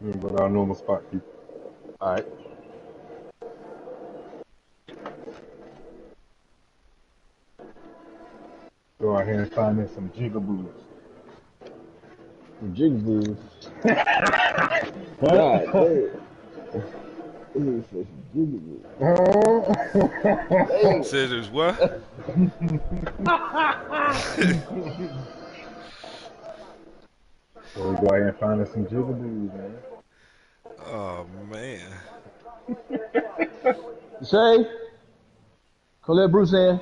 Go to our normal spot, people. Alright. Go out here and find us some jigaboos. Some jigaboos. God damn. He said some jigaboos. Scissors, what? So we go out here and find us some jigaboos, man. Oh man. Shay, come let Bruce in.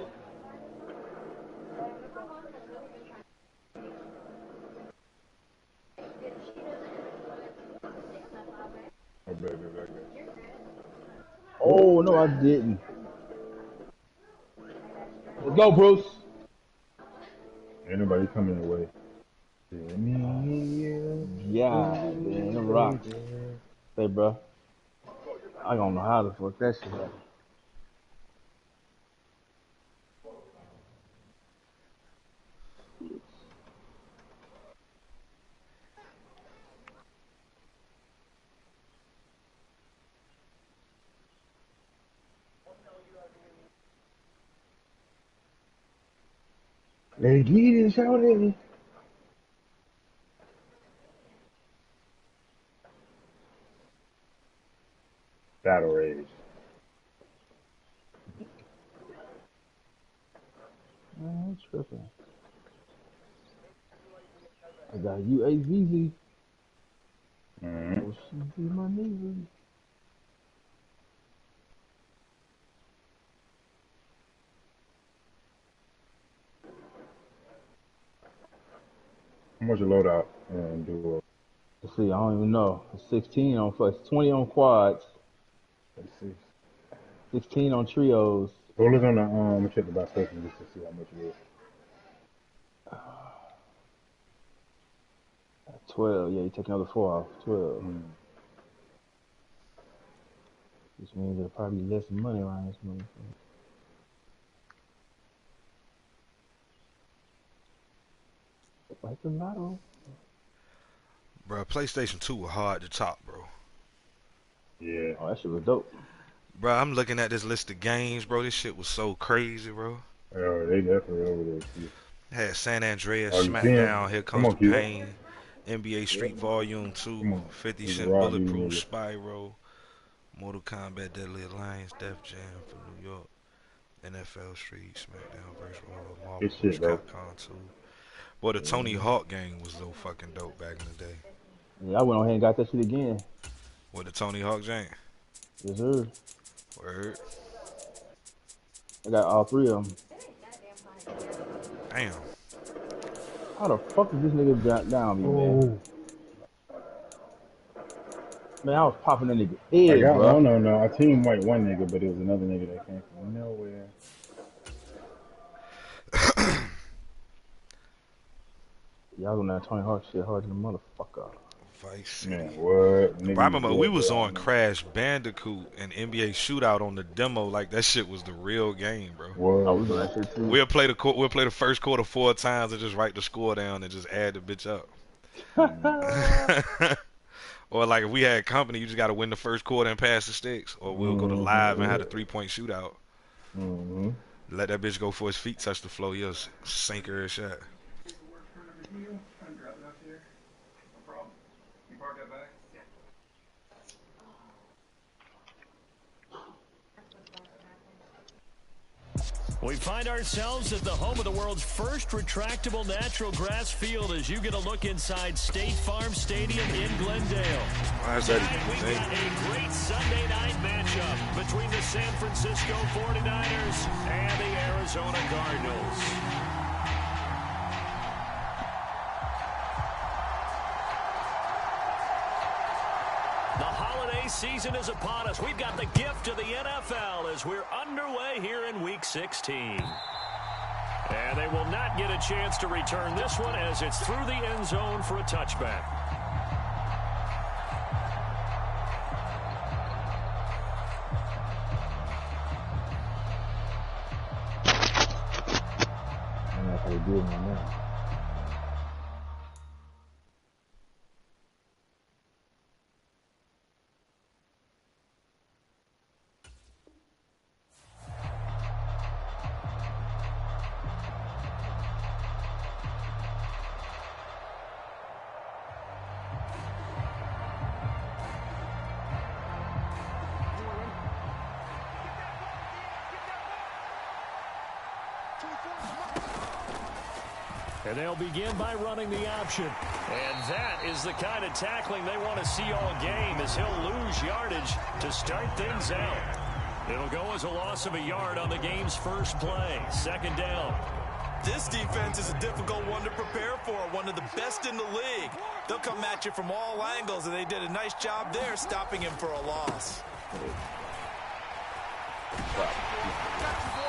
Oh, no, I didn't. Let's go, Bruce. Ain't nobody coming your way. Yeah, man, them rocks. Hey, bro. I don't know how to fuck that shit up. Let's get it, shout it. Battle Rage. Man, I'm tripping. I got UAVZ. Oh, she be my neighbor. How much a loadout and do Let's see, I don't even know. It's 16 on first, 20 on quads, let's see. 16 on trios. Roll it on the check the buy station just to see how much it is. 12, yeah, you take another 4 off. 12. Which means there'll probably be less money around this money. Like the lotto. Bro, PlayStation 2 was hard to top, bro. Yeah. Oh, that shit was dope. Bro, I'm looking at this list of games, bro. This shit was so crazy, bro. Oh, they definitely over there too. Had San Andreas, Oh, Smackdown, Here Comes the Kid. Pain, NBA Street Volume 2, 50 Cent Bulletproof, Spyro, Mortal Kombat Deadly Alliance, Def Jam for New York, NFL Street, Smackdown vs. Raw, Marvel vs. Capcom 2. Boy, the Tony Hawk game was so fucking dope back in the day. Yeah, I went on ahead and got that shit again. What, the Tony Hawk game? Yes, sir. Word. I got all 3 of them. Damn. How the fuck did this nigga down me, man? Man, I was popping that nigga head, bro. No. I team white one nigga, but it was another nigga that came from nowhere. Y'all on that Tony Hawk shit hard than a motherfucker. Vice City. Man, what? Bro, I remember we was on Crash Bandicoot and NBA Shootout on the demo. Like that shit was the real game, bro. I was on that shit too. We'll play the first quarter 4 times and just write the score down and just add the bitch up. Or like if we had company, you just gotta win the first quarter and pass the sticks. Or we'll go to live and have a 3-point shootout. Let that bitch go for his feet touch the floor. You'll sink her a shot. We find ourselves at the home of the world's first retractable natural grass field as you get a look inside State Farm Stadium in Glendale. Why is that? We've got a great Sunday night matchup between the San Francisco 49ers and the Arizona Cardinals. The holiday season is upon us. We've got the gift of the NFL as we're underway here in Week 16. And they will not get a chance to return this one as it's through the end zone for a touchback. That's how they do it now. And they'll begin by running the option. And that is the kind of tackling they want to see all game, as he'll lose yardage to start things out. It'll go as a loss of a yard on the game's first play. Second down. This defense is a difficult one to prepare for, one of the best in the league. They'll come at you from all angles, and they did a nice job there stopping him for a loss.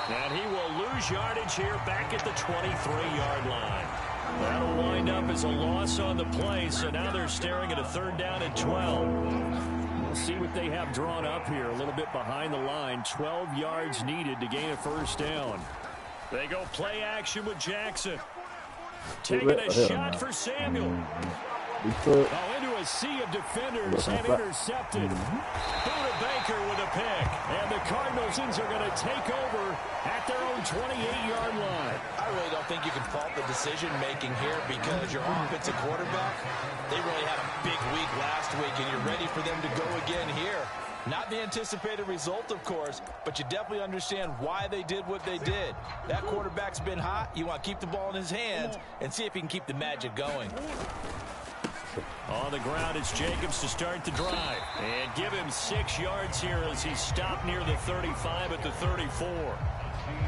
And he will lose yardage here back at the 23-yard line. That'll wind up as a loss on the play, so now they're staring at a third down and 12. We'll see what they have drawn up here, a little bit behind the line. 12 yards needed to gain a first down. They go play action with Jackson. Taking a shot for Samuel. Oh, into a sea of defenders and intercepted. Buda Baker with a pick. And the Cardinals are going to take over at their own 28-yard line. I really don't think you can fault the decision-making here, because your offensive quarterback, they really had a big week last week, and you're ready for them to go again here. Not the anticipated result, of course, but you definitely understand why they did what they did. That quarterback's been hot. You want to keep the ball in his hands and see if he can keep the magic going. On the ground, it's Jacobs to start the drive. And give him 6 yards here as he's stopped near the 35 at the 34.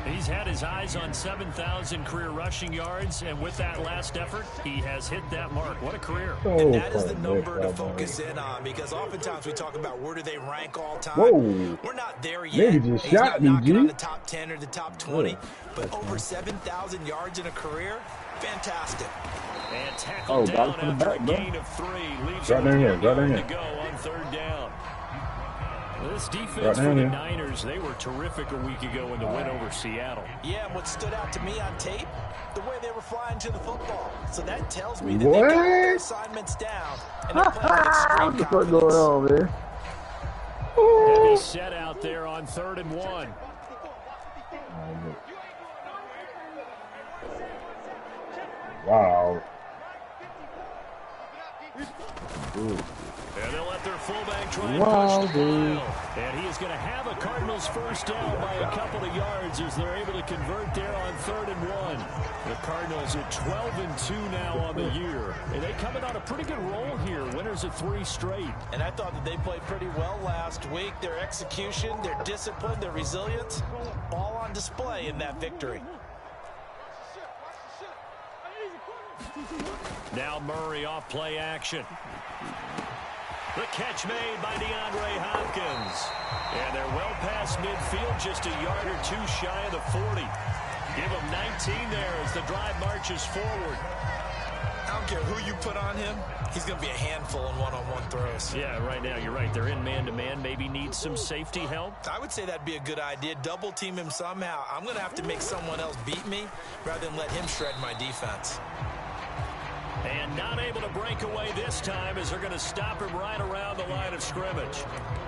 He's had his eyes on 7,000 career rushing yards, and with that last effort, he has hit that mark. What a career. And that is the number to focus in on, because oftentimes we talk about where do they rank all time. Whoa. We're not there yet. Just He's shot not me, knocking G. on the top 10 or the top 20, but over 7,000 yards in a career, fantastic. And tackled down after a gain of 3. Leaves him to go on third down. This defense for the Niners, they were terrific a week ago in the win over Seattle. Yeah, and what stood out to me on tape, the way they were flying to the football. So that tells me that they got their assignments down, and they're playing extreme confidence. What's going on, man? Heavy set out there on 3rd and 1. Wow. And they'll let their fullback try and push the mile. And he is going to have a Cardinals first down by a couple of yards as they're able to convert there on 3rd and 1. The Cardinals at 12-2 now on the year. And they come in on a pretty good roll here. Winners of 3 straight. And I thought that they played pretty well last week. Their execution, their discipline, their resilience, all on display in that victory. Now Murray off play action. The catch made by DeAndre Hopkins. And they're well past midfield, just a yard or 2 shy of the 40. Give him 19 there as the drive marches forward. I don't care who you put on him, he's going to be a handful in one-on-one throws. Yeah, right now, you're right. They're in man-to-man. Maybe need some safety help. I would say that'd be a good idea. Double team him somehow. I'm going to have to make someone else beat me rather than let him shred my defense. And not able to break away this time as they're going to stop him right around the line of scrimmage.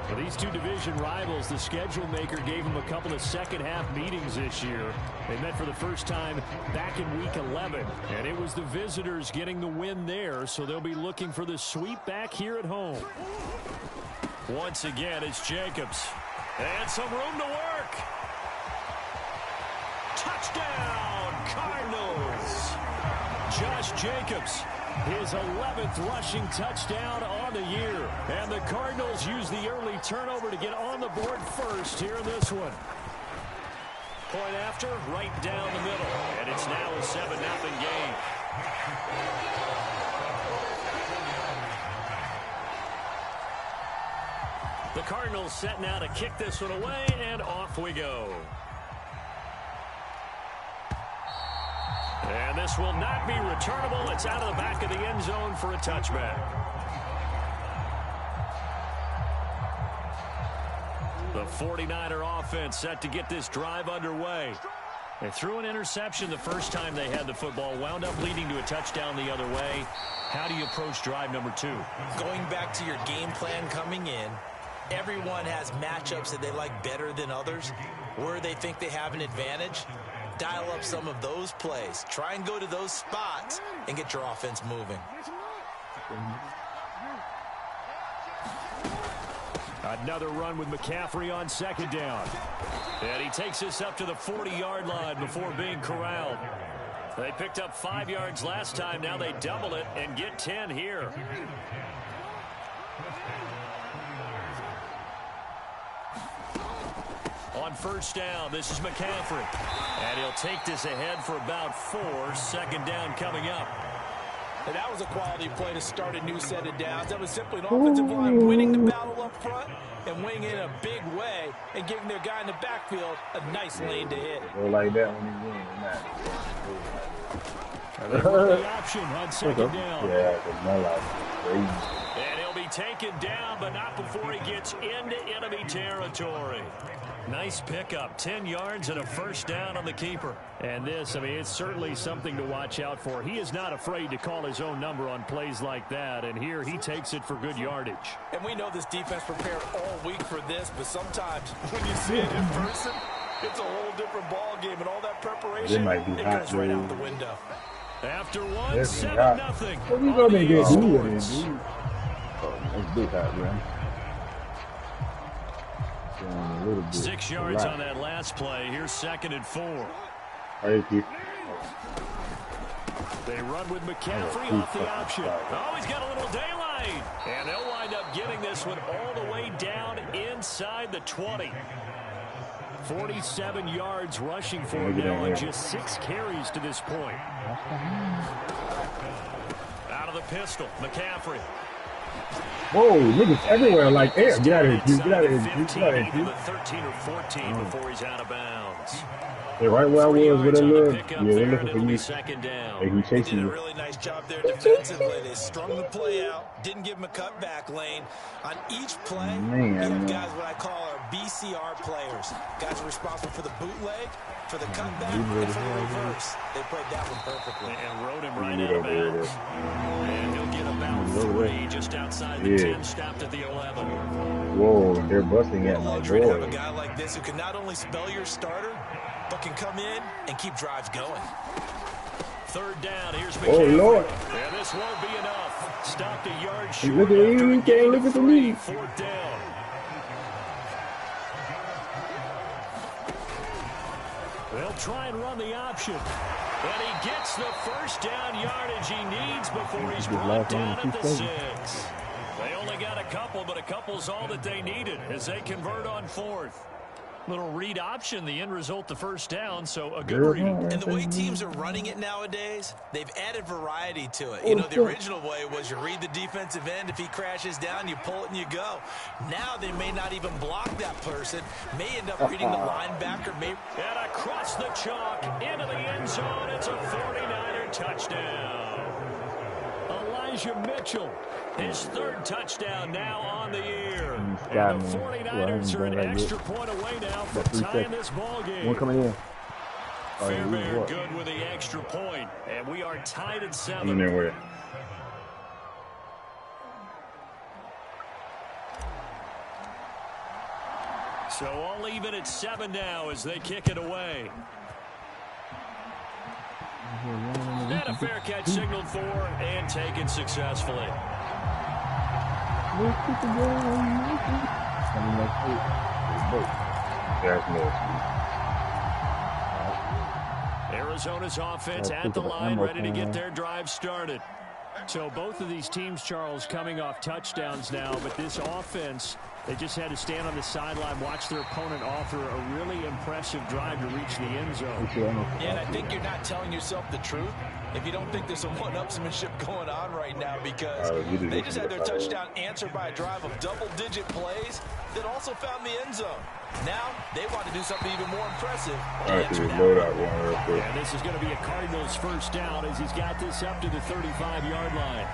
For these two division rivals, the schedule maker gave them a couple of second-half meetings this year. They met for the first time back in Week 11, and it was the visitors getting the win there, so they'll be looking for the sweep back here at home. Once again, it's Jacobs. And some room to work. Touchdown, Cardinals. Josh Jacobs, his 11th rushing touchdown on the year. And the Cardinals use the early turnover to get on the board first here in this one. Point after, right down the middle. And it's now a 7-0 game. The Cardinals set now to kick this one away, and off we go. And this will not be returnable. It's out of the back of the end zone for a touchback. The 49er offense set to get this drive underway. They threw an interception the first time they had the football, wound up leading to a touchdown the other way. How do you approach drive number 2? Going back to your game plan coming in, everyone has matchups that they like better than others, where they think they have an advantage. Dial up some of those plays. Try and go to those spots and get your offense moving. Another run with McCaffrey on second down. And he takes this up to the 40-yard line before being corralled. They picked up 5 yards last time. Now they double it and get 10 here. On first down, this is McCaffrey. And he'll take this ahead for about 4. Second down coming up. And that was a quality play to start a new set of downs. That was simply an offensive line winning the battle up front and winning in a big way and giving their guy in the backfield a nice lane to hit. Go like that when you win. They run the option on second down. Yeah, because my life is crazy. And he'll be taken down, but not before he gets into enemy territory. Nice pickup, 10 yards and a first down on the keeper. And this, I mean, it's certainly something to watch out for. He is not afraid to call his own number on plays like that, and here he takes it for good yardage. And we know this defense prepared all week for this, but sometimes when you see it in person, it's a whole different ball game, and all that preparation, it goes right out the window. After one, 7-0. What we gonna get dude? That's big hot, man. 6 yards on that last play. Here's 2nd and 4. Thank you. They run with McCaffrey off the option. Oh, he's got a little daylight. And they'll wind up getting this one all the way down inside the 20. 47 yards rushing for him now on just 6 carries to this point. Out of the pistol, McCaffrey. Whoa, niggas everywhere like air. Get out of here, dude. Get out of here, dude. Get out of here, dude. 13 or 14 before he's out of bounds. They're right where I was with that look. Yeah, they're looking for you. Second down. They can chase They did a you. really nice job there defensively. They strung the play out, didn't give him a cutback lane. On each play, you have guys what I call our BCR players. Guys are responsible for the bootleg, for the cutback, and for the reverse. They played that one perfectly. And rode him right out of bounds. And he'll get about 3 just outside the 10, stopped at the 11. Whoa, they're busting at my Luxury to have a boy. guy like this who can not only spell your starter, but can come in and keep drives going. 3rd down, here's Oh, McCaffrey. Lord. And this won't be enough. Stopped a yard short. Look at you, you can't look at me. 4th down. They'll try and run the option. And he gets the first down yardage he needs before he's brought down at the 6. They only got a couple, but a couple's all that they needed as they convert on 4th. Little read option, the end result, the first down, so a good read. And the way teams are running it nowadays, they've added variety to it. You know, the original way was you read the defensive end. If he crashes down, you pull it and you go. Now they may not even block that person, may end up reading the linebacker. And across the chalk, into the end zone, it's a 49er touchdown. Elijah Mitchell, his 3rd touchdown now on the year. And the 49ers are an extra point away now from tying this ball game. One coming in. Fairbairn good with the extra point, and we are tied at 7. In there with it. So all even at 7 now as they kick it away. And a fair catch signaled for and taken successfully. Arizona's offense at the line, ready to get their drive started. So both of these teams, Charles, coming off touchdowns now, but this offense, they just had to stand on the sideline, watch their opponent offer a really impressive drive to reach the end zone. Yeah, and I think you're not telling yourself the truth if you don't think there's some one-upsmanship going on right now, because they just had their touchdown answered by a drive of double-digit plays that also found the end zone. Now they want to do something even more impressive. Alright, so load out one real quick. And this is going to be a Cardinals first down as he's got this up to the 35-yard line.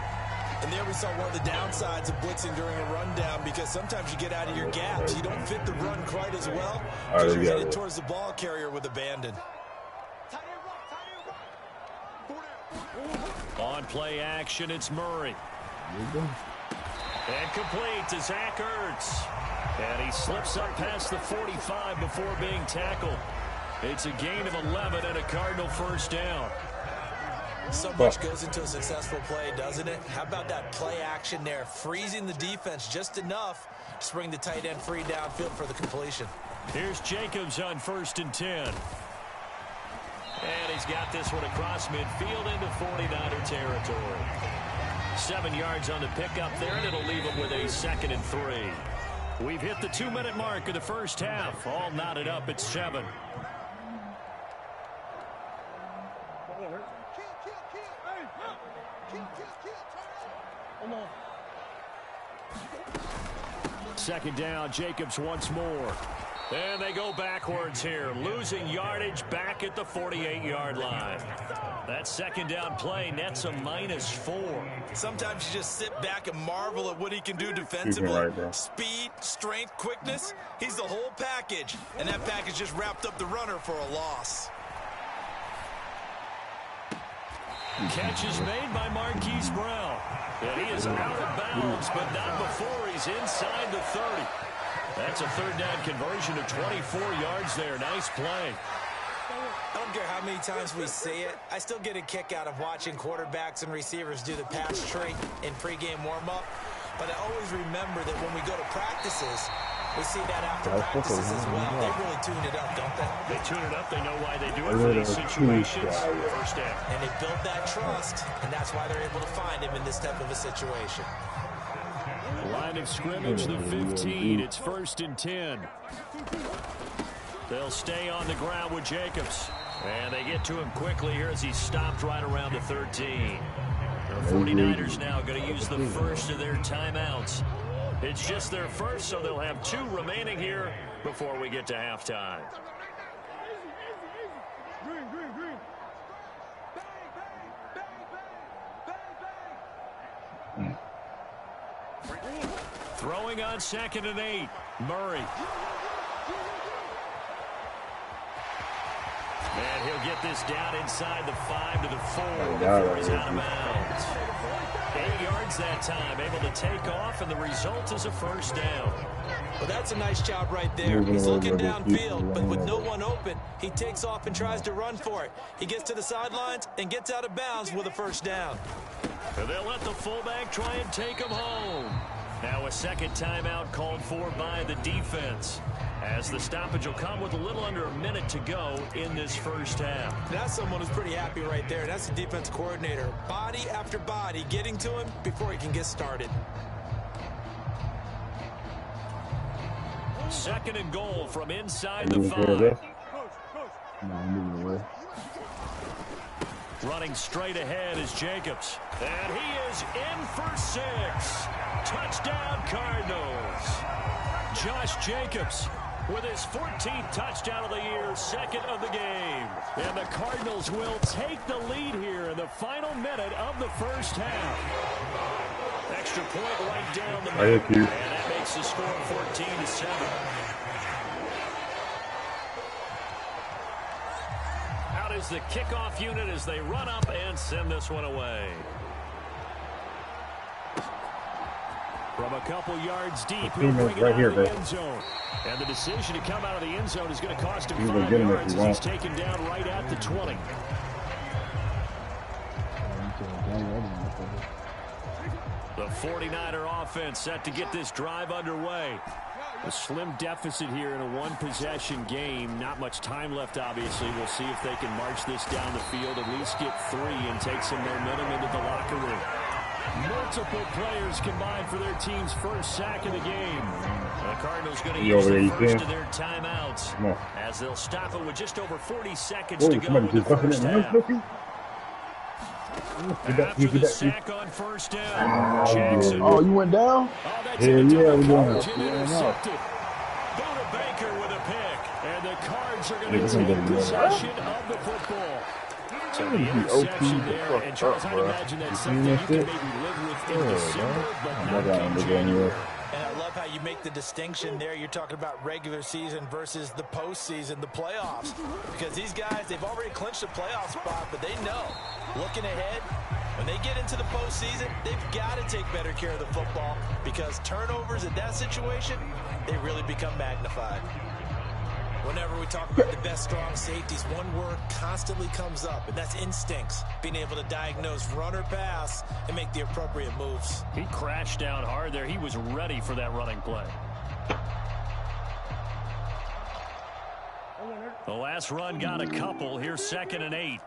And there we saw one of the downsides of blitzing during a rundown, because sometimes you get out of your gaps. You don't fit the run quite as well because you're headed towards the ball carrier with abandon. On play action, it's Murray. And complete to Zach Ertz. And he slips up past the 45 before being tackled. It's a gain of 11 and a Cardinal first down. So much goes into a successful play, doesn't it? How about that play action there, freezing the defense just enough to bring the tight end free downfield for the completion. Here's Jacobs on 1st and 10. And he's got this one across midfield into 49er territory. 7 yards on the pickup there, and it'll leave him with a 2nd and 3. We've hit the 2-minute mark of the first half. All knotted up at 7. Second down, Jacobs once more. And they go backwards here, losing yardage back at the 48-yard line. That second down play nets a -4. Sometimes you just sit back and marvel at what he can do defensively. Speed, strength, quickness. He's the whole package. And that package just wrapped up the runner for a loss. Catch is made by Marquise Brown. And he is out of bounds, but not before he's inside the 30. That's a 3rd down conversion of 24 yards there. Nice play. I don't care how many times we see it. I still get a kick out of watching quarterbacks and receivers do the pass tree in pregame warm-up. But I always remember that when we go to practices, we see that after practices as well. They really tune it up, don't they? They tune it up. They know why they do it for these situations. First down. And they build that trust, and that's why they're able to find him in this type of a situation. Line of scrimmage, the 15. It's 1st and 10. They'll stay on the ground with Jacobs. And they get to him quickly here as he's stopped right around the 13. The 49ers now going to use the first of their timeouts. It's just their first, so they'll have 2 remaining here before we get to halftime. Throwing on 2nd and 8. Murray. And he'll get this down inside the 5 to the 4 before he's out of bounds. 8 yards that time, able to take off, and the result is a first down. Well, that's a nice job right there. He's looking downfield, but with no one open, he takes off and tries to run for it. He gets to the sidelines and gets out of bounds with a first down. And they'll let the fullback try and take him home. Now a second timeout called for by the defense, as the stoppage will come with a little under a minute to go in this first half. That's someone who's pretty happy right there. That's the defense coordinator. Body after body getting to him before he can get started. 2nd and goal from inside the 5. Running straight ahead is Jacobs. And he is in for 6. Touchdown, Cardinals. Josh Jacobs with his 14th touchdown of the year, 2nd of the game. And the Cardinals will take the lead here in the final minute of the first half. Extra point right down the middle. And that makes the score 14-7. Out is the kickoff unit as they run up and send this one away. From a couple yards deep, he'll bring it out of the end zone. And the decision to come out of the end zone is going to cost him 5 yards as he's taken down right at the 20. The 49er offense set to get this drive underway. A slim deficit here in a one-possession game. Not much time left, obviously. We'll see if they can march this down the field, at least get 3 and take some momentum into the locker room. Multiple players combined for their team's first sack of the game. The Cardinals going to use the first of their timeouts as they'll stop it with just over 40 seconds to go in the first half. After the sack on first down, Jackson. Oh, you went down? Oh, that's intercepted. Buda Baker with a pick. And the Cards are going to take possession of the football. So the interception there, and Charles, I'd imagine that's something you can maybe live with in December, but not come January. And I love how you make the distinction there. You're talking about regular season versus the postseason, the playoffs. Because these guys, they've already clinched a playoff spot, but they know, looking ahead, when they get into the postseason, they've got to take better care of the football because turnovers in that situation, they really become magnified. Whenever we talk about the best strong safeties, one word constantly comes up, and that's instincts. Being able to diagnose run or pass and make the appropriate moves. He crashed down hard there. He was ready for that running play. The last run got a couple. Here's 2nd and 8.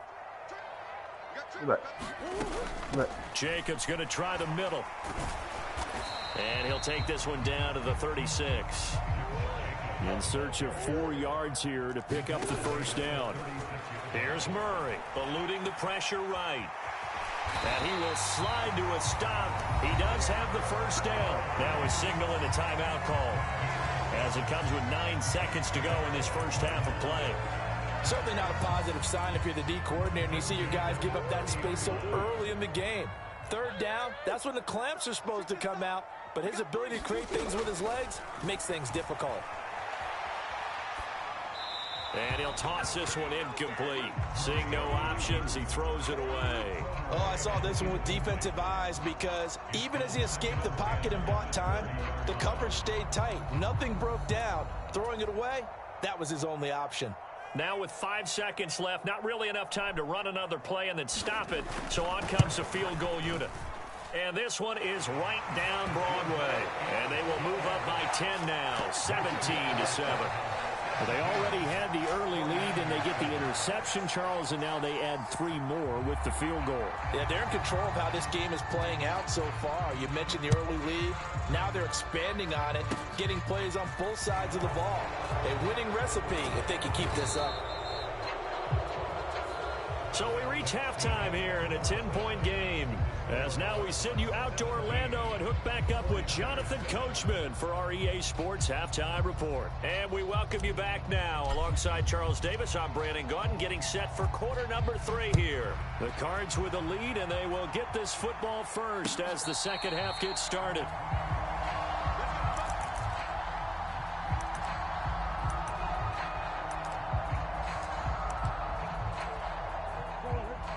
Jacobs going to try the middle. And he'll take this one down to the 36. In search of 4 yards here to pick up the first down. Here's Murray, eluding the pressure right. And he will slide to a stop. He does have the first down. Now he's signaling a timeout call, as it comes with 9 seconds to go in this first half of play. Certainly not a positive sign if you're the D coordinator and you see your guys give up that space so early in the game. 3rd down, that's when the clamps are supposed to come out. But his ability to create things with his legs makes things difficult. And he'll toss this one incomplete. Seeing no options, he throws it away. Oh, I saw this one with defensive eyes because even as he escaped the pocket and bought time, the coverage stayed tight. Nothing broke down. Throwing it away, that was his only option. Now with 5 seconds left, not really enough time to run another play and then stop it. So on comes the field goal unit. And this one is right down Broadway. And they will move up by 10 now, 17-7. Well, they already had the early lead, and they get the interception, Charles, and now they add 3 more with the field goal. Yeah, they're in control of how this game is playing out so far. You mentioned the early lead. Now they're expanding on it, getting plays on both sides of the ball. A winning recipe if they can keep this up. So we reach halftime here in a 10-point game. As now we send you out to Orlando and hook back up with Jonathan Coachman for our EA Sports Halftime Report. And we welcome you back now. Alongside Charles Davis, I'm Brandon Gautin, getting set for quarter number 3 here. The Cards with a lead, and they will get this football first as the second half gets started.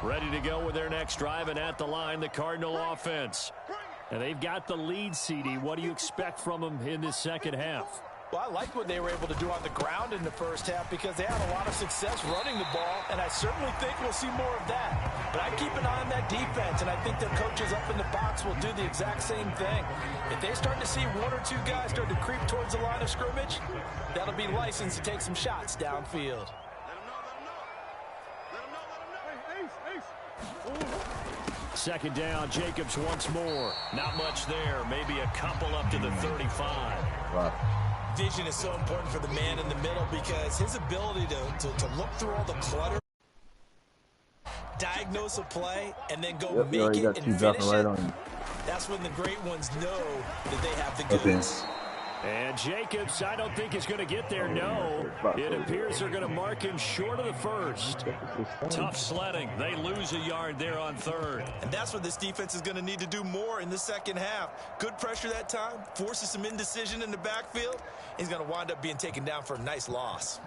Ready to go with their next drive, and at the line, the Cardinal offense. And they've got the lead, CD. What do you expect from them in this second half? Well, I like what they were able to do on the ground in the first half because they had a lot of success running the ball, and I certainly think we'll see more of that. But I keep an eye on that defense, and I think their coaches up in the box will do the exact same thing. If they start to see 1 or 2 guys start to creep towards the line of scrimmage, that'll be licensed to take some shots downfield. Second down, Jacobs once more. Not much there. Maybe a couple up to the 35. Wow. Vision is so important for the man in the middle because his ability to look through all the clutter, diagnose a play, and then go make it and finish it. That's when the great ones know that they have the goods. And Jacobs, I don't think is going to get there, no. It appears they're going to mark him short of the first. Tough sledding. They lose a yard there on 3rd. And that's what this defense is going to need to do more in the second half. Good pressure that time, forces some indecision in the backfield. He's going to wind up being taken down for a nice loss.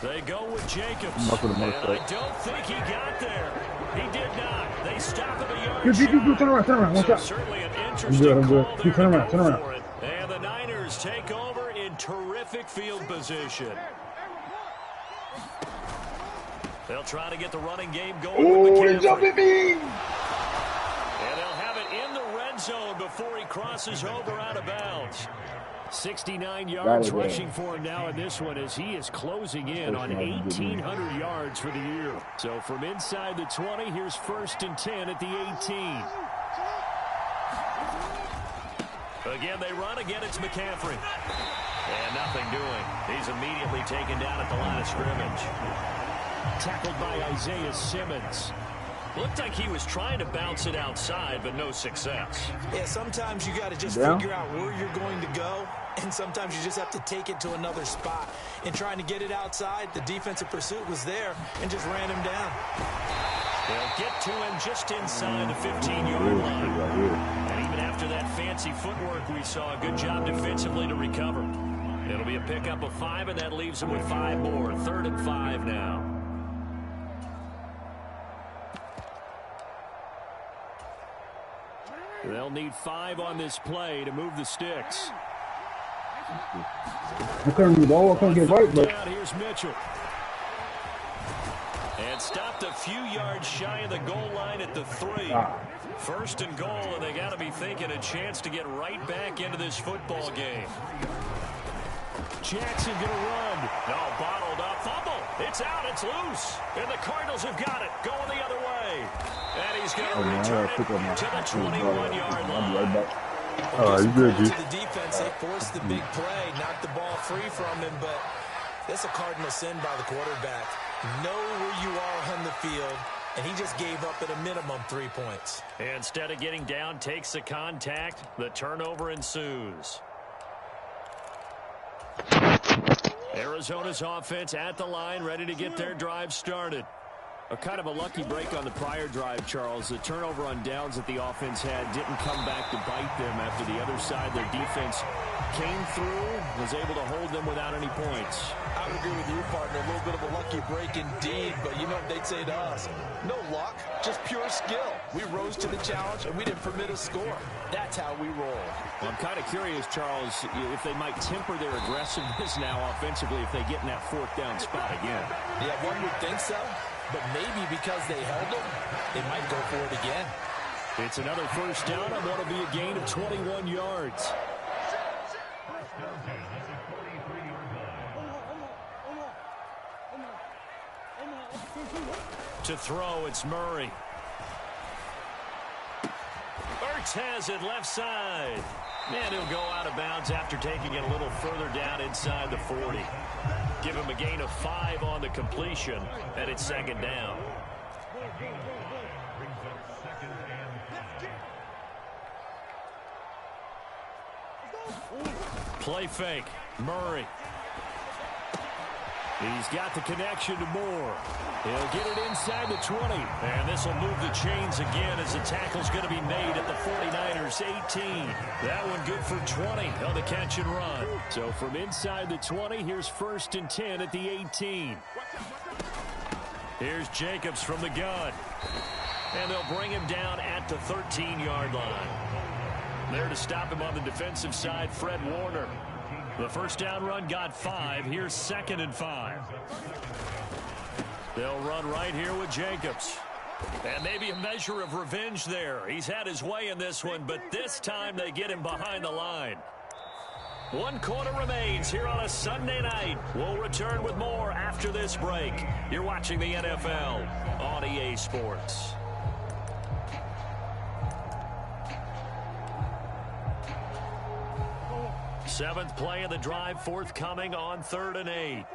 They go with Jacobs. And I don't think he got there. He did not. They stop at the yard shot. Turn around. So certainly an interesting call there. Turn around. And the Niners take over in terrific field position. They'll try to get the running game going with McCaffrey. And they'll have it in the red zone before he crosses over out of bounds. 69 yards rushing for him now in this one as he is closing in on 1,800 yards for the year. So from inside the 20, here's 1st and 10 at the 18. Again, they run. Again, it's McCaffrey. And nothing doing. He's immediately taken down at the line of scrimmage. Tackled by Isaiah Simmons. Looked like he was trying to bounce it outside, but no success. Yeah, sometimes you got to just figure out where you're going to go, and sometimes you just have to take it to another spot. In trying to get it outside, the defensive pursuit was there and just ran him down. They'll get to him just inside the 15-yard line. And even after that fancy footwork we saw, a good job defensively to recover. It'll be a pickup of 5, and that leaves him with 5 more. 3rd and 5 now. They'll need 5 on this play to move the sticks. I couldn't get right, but here's Mitchell. And stopped a few yards shy of the goal line at the 3. First and goal, and they got to be thinking a chance to get right back into this football game. Jackson going to run. No, bottled up. Fumble. It's out. It's loose. And the Cardinals have got it. Going the other way. And he's going to return it to the 21-yard line. you good, G. To the defense, they forced the big play, knocked the ball free from him, but that's a cardinal sin by the quarterback. Know where you are on the field, and he just gave up at a minimum 3 points. Instead of getting down, takes the contact. The turnover ensues. Arizona's offense at the line, ready to get their drive started. A kind of a lucky break on the prior drive, Charles. The turnover on downs that the offense had didn't come back to bite them after the other side. Their defense came through, was able to hold them without any points. I would agree with you, partner. A little bit of a lucky break indeed, but you know what they'd say to us? No luck, just pure skill. We rose to the challenge, and we didn't permit a score. That's how we roll. Well, I'm kind of curious, Charles, if they might temper their aggressiveness now offensively if they get in that 4th down spot again. Yeah, one would think so. But maybe because they held them, they might go for it again. It's another first down on what will be a gain of 21 yards. To throw, it's Murray. Ertz has it left side. And he'll go out of bounds after taking it a little further down inside the 40. Give him a gain of 5 on the completion, and it's 2nd down. Play fake. Murray. He's got the connection to Moore. He'll get it inside the 20. And this will move the chains again as the tackle's going to be made at the 49ers 18. That one good for 20 on the catch and run. So from inside the 20, here's 1st and 10 at the 18. Here's Jacobs from the gun. And they'll bring him down at the 13-yard line. There to stop him on the defensive side, Fred Warner. The first down run got 5. Here's 2nd and 5. They'll run right here with Jacobs. And maybe a measure of revenge there. He's had his way in this one, but this time they get him behind the line. 1 quarter remains here on a Sunday night. We'll return with more after this break. You're watching the NFL on EA Sports. Seventh play of the drive forthcoming on 3rd and 8.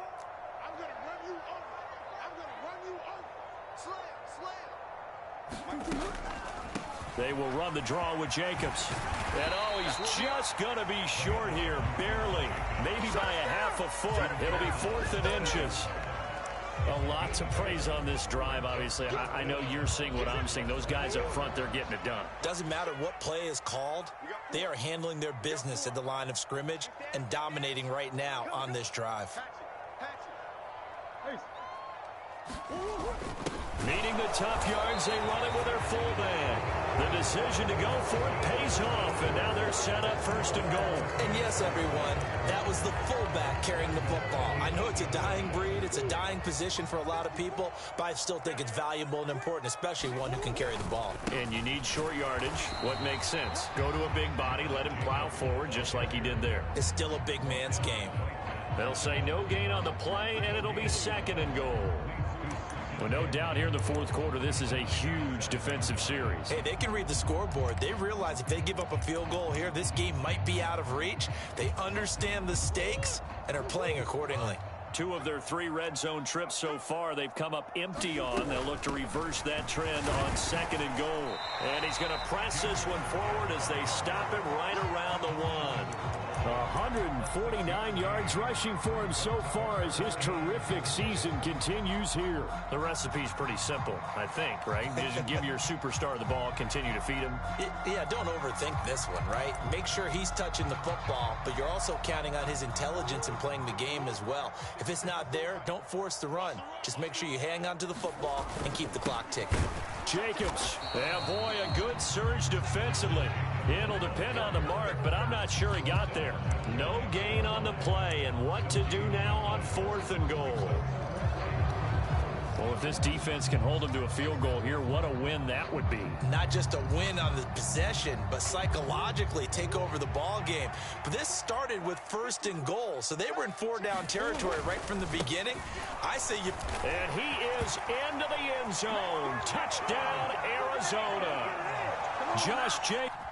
They will run the draw with Jacobs. And he's just going to be short here, barely. Maybe by a half a foot. It'll be 4th and inches. A lot to praise on this drive, obviously. I know you're seeing what I'm seeing. Those guys up front, they're getting it done. Doesn't matter what play is called. They are handling their business at the line of scrimmage and dominating right now on this drive. Needing the tough yards, they run it with their fullback. The decision to go for it pays off, and now they're set up 1st and goal. And yes, everyone, that was the fullback carrying the football. I know it's a dying breed, it's a dying position for a lot of people, but I still think it's valuable and important, especially one who can carry the ball. And you need short yardage. What makes sense? Go to a big body, let him plow forward just like he did there. It's still a big man's game. They'll say no gain on the play, and it'll be 2nd and goal. Well, no doubt here in the 4th quarter, this is a huge defensive series. Hey, they can read the scoreboard. They realize if they give up a field goal here, this game might be out of reach. They understand the stakes and are playing accordingly. 2 of their 3 red zone trips so far, they've come up empty on. They'll look to reverse that trend on 2nd and goal. And he's going to press this one forward as they stop him right around the 1. 149 yards rushing for him so far as his terrific season continues here. The recipe's pretty simple, I think, right? Just give your superstar the ball, continue to feed him. Yeah, don't overthink this one, right? Make sure he's touching the football, but you're also counting on his intelligence in playing the game as well. If it's not there, don't force the run. Just make sure you hang on to the football and keep the clock ticking. Jacobs. And boy, a good surge defensively. It'll depend on the mark, but I'm not sure he got there. No gain on the play, and what to do now on 4th and goal. Well, if this defense can hold them to a field goal here, what a win that would be. Not just a win on the possession, but psychologically take over the ball game. But this started with 1st and goal, so they were in 4-down territory right from the beginning. I say you... And he is into the end zone. Touchdown, Arizona. Josh Jacobs.